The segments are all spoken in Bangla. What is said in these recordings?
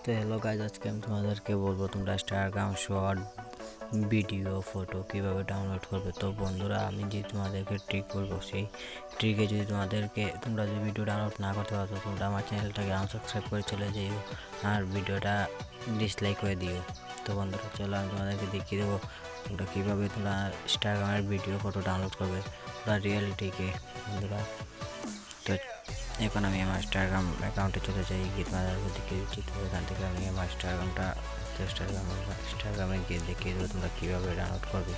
তো হ্যালো গাইজ, আজকে আমি তোমাদেরকে বলবো তোমরা ইনস্টাগ্রাম শর্ট ভিডিও ফটো কীভাবে ডাউনলোড করবে। তো বন্ধুরা, আমি যে তোমাদেরকে ট্রিক বলবো, সেই ট্রিকে যদি তোমরা যদি ভিডিও ডাউনলোড না করতে পারো, তো তোমরা আমার চ্যানেলটাকে আনসাবস্ক্রাইব করে চলে যাইও আর ভিডিওটা ডিসলাইক করে দিও। তো বন্ধুরা, চলো আমি তোমাদেরকে দেখিয়ে দেবো তোমরা কীভাবে তোমরা ইনস্টাগ্রামের ভিডিও ফটো ডাউনলোড করবে তোমরা রিয়েলিটিকে। বন্ধুরা, তো এখন আমি আমার ইনস্টাগ্রাম অ্যাকাউন্টে চলে যাই, গিয়ে তোমাদেরকে দেখিয়ে দিচ্ছি। তো এখান থেকে আমি আমার ইনস্টাগ্রামে গিয়ে দেখিয়ে দেবো তোমরা কীভাবে ডাউনলোড করবে।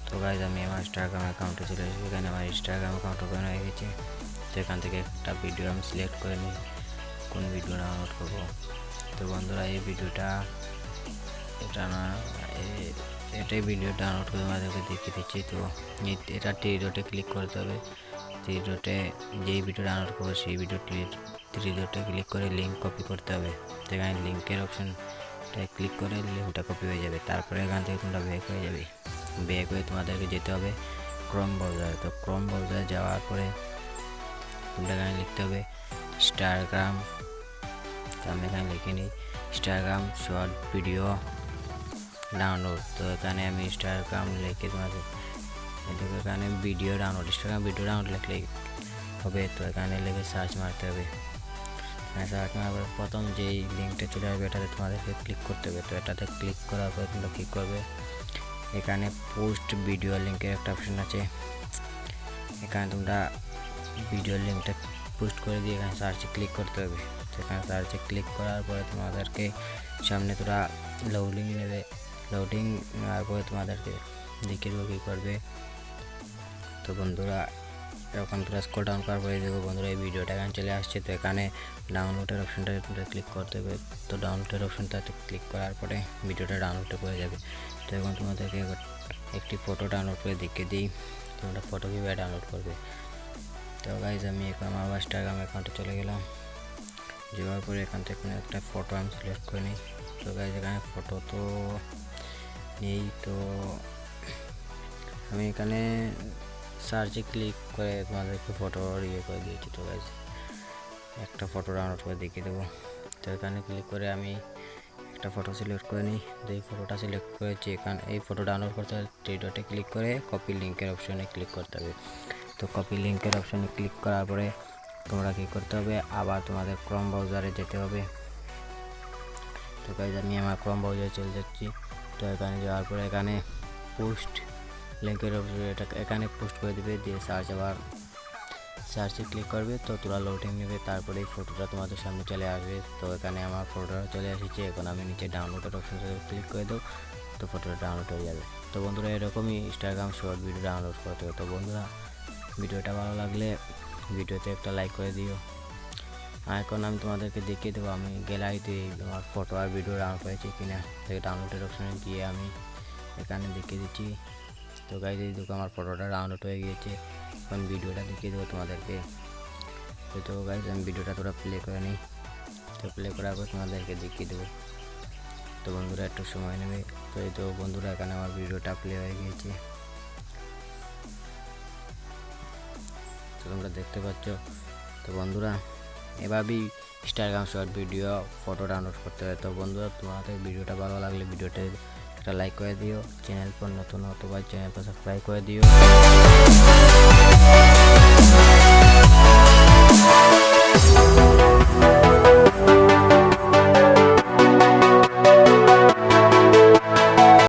তো গাইজ, আমি আমার ইনস্টাগ্রাম অ্যাকাউন্টে চলে এসেছি। এখানে আমার ইনস্টাগ্রাম অ্যাকাউন্ট ওপেন হয়ে গেছে। তো এখান থেকে একটা ভিডিও আমি সিলেক্ট করে নিই কোন ভিডিও ডাউনলোড করবো। তো বন্ধুরা, এই ভিডিওটা এটাই ভিডিও ডাউনলোড করে আমাদেরকে দেখিয়ে দিচ্ছি। তো এটা থ্রি ডটে ক্লিক করতে হবে। থ্রি ডটে যেই ভিডিও ডাউনলোড করবো সেই ভিডিওটি থ্রি ডটে ক্লিক করে লিঙ্ক কপি করতে হবে। তো এখানে লিঙ্কের অপশানটায় ক্লিক করে লিঙ্কটা কপি হয়ে যাবে। তারপরে এখান থেকে তোমরা ব্যাক হয়ে যাবে। ব্যাক হয়ে তোমাদেরকে যেতে হবে ক্রোম ব্রাউজারে। তো ক্রোম ব্রাউজারে যাওয়ার পরে তোমরা এখানে লিখতে হবে ইনস্টাগ্রাম। তো আমি এখানে লিখে নিই ইনস্টাগ্রাম শর্ট ভিডিও ডাউনলোড। তো এখানে আমি ইনস্টাগ্রাম লিখে তোমাদের এখানে video download, Instagram video download লিখলেই হবে। তো এখানে লিখে সার্চ মারতে হবে। সার্চ মারার পরে প্রথম যেই লিঙ্কটা চলে আসবে এটাতে তোমাদেরকে ক্লিক করতে হবে। তো এটাতে ক্লিক করার পরে তোমরা কী করবে, এখানে পোস্ট ভিডিও লিঙ্কের একটা অপশন আছে। এখানে তোমরা ভিডিও লিঙ্কটা পোস্ট করে দিয়ে এখানে সার্চে ক্লিক করতে হবে। সেখানে সার্চে ক্লিক করার পরে তোমাদেরকে সামনে তোরা লোডিং নেবে। লোডিং নেওয়ার পরে তোমাদেরকে দেখিয়ে দেবো কী করবে। তো বন্ধুরা, যখন তোরা স্ক্রল ডাউন করার পরে দেখো বন্ধুরা এই ভিডিওটা এখানে চলে আসছে। তো এখানে ডাউনলোডের অপশানটাতে তোমরা ক্লিক করতে হবে। তো ডাউনলোডের অপশানটাতে ক্লিক করার পরে ভিডিওটা ডাউনলোড করে যাবে। তো এখন তোমাদেরকে একটি ফটো ডাউনলোড করে দেখিয়ে দিই তোমরা ফটো কীভাবে ডাউনলোড করবে। তো গাইজ, আমি এখন আমার ইনস্টাগ্রাম অ্যাকাউন্টে চলে গেলাম। যাওয়ার পরে এখান থেকে কোনো একটা ফটো আমি সিলেক্ট করে নিই। তো গাইজ, এখানে ফটো তো নেই। তো আমি এখানে সার্চে ক্লিক করে তোমাদেরকে ফটো করে দিয়েছি। তো গাইজ, একটা ফটো ডাউনলোড করে দেখিয়ে দেবো। তো এখানে ক্লিক করে আমি একটা ফটো সিলেক্ট করে নিই। তো এই ফটোটা সিলেক্ট করেছি। এখানে এই ফটো ডাউনলোড করতে হবে থ্রি ডটে ক্লিক করে কপি লিঙ্কের অপশানে ক্লিক করতে হবে। তো কপি লিঙ্কের অপশানে ক্লিক করার পরে তোমরা কী করতে হবে, আবার তোমাদের ক্রোম ব্রাউজারে যেতে হবে। তো গাইজ, আমি আমার ক্রোম ব্রাউজারে চলে যাচ্ছি। তো এখানে যাওয়ার পরে এখানে পোস্ট লিঙ্কের এটা এখানে পোস্ট করে দেবে, দিয়ে সার্চে ক্লিক করবে। তো তোরা লোডিং নেবে, তারপরে এই ফটোটা তোমাদের সামনে চলে আসবে। তো এখানে আমার ফটোটা চলে এসেছে। এখন আমি নিচে ডাউনলোডের অপশানে ক্লিক করে দেবো। তো ফটোটা ডাউনলোড হয়ে যাবে। তো বন্ধুরা, এরকমই ইনস্টাগ্রাম শর্ট ভিডিও ডাউনলোড করতে হবে। তো বন্ধুরা, ভিডিওটা ভালো লাগলে ভিডিওতে একটা লাইক করে দিও। এখন আমি তোমাদেরকে দেখিয়ে দেবো আমি গ্যালারিতে আমার ফটো আর ভিডিও ডাউনলোড হয়েছে কিনা। থেকে ডাউনলোডের অপশানে গিয়ে আমি এখানে দেখিয়ে দিচ্ছি। তো গাইজ, এই দেখো আমার ফটোটা ডাউনলোড হয়ে গিয়েছে। এখন ভিডিওটা দেখিয়ে দেবো তোমাদেরকে। তো গাইজ, আমি ভিডিওটা তোরা প্লে করে নিই। তো প্লে করার পর তোমাদেরকে দেখিয়ে দেবো। তো বন্ধুরা, একটু সময় নেবে। তো এই তো বন্ধুরা, এখানে আমার ভিডিওটা প্লে হয়ে গিয়েছে। তো তোমরা দেখতে পাচ্ছ। তো বন্ধুরা, এভাবেই Instagram short video photo download করতে হয়। তো বন্ধুরা, তোমাদের ভিডিওটা ভালো লাগলে ভিডিওতে একটা লাইক করে দিও। চ্যানেল পর নতুন অথবা চ্যানেলটা সাবস্ক্রাইব করে দিও।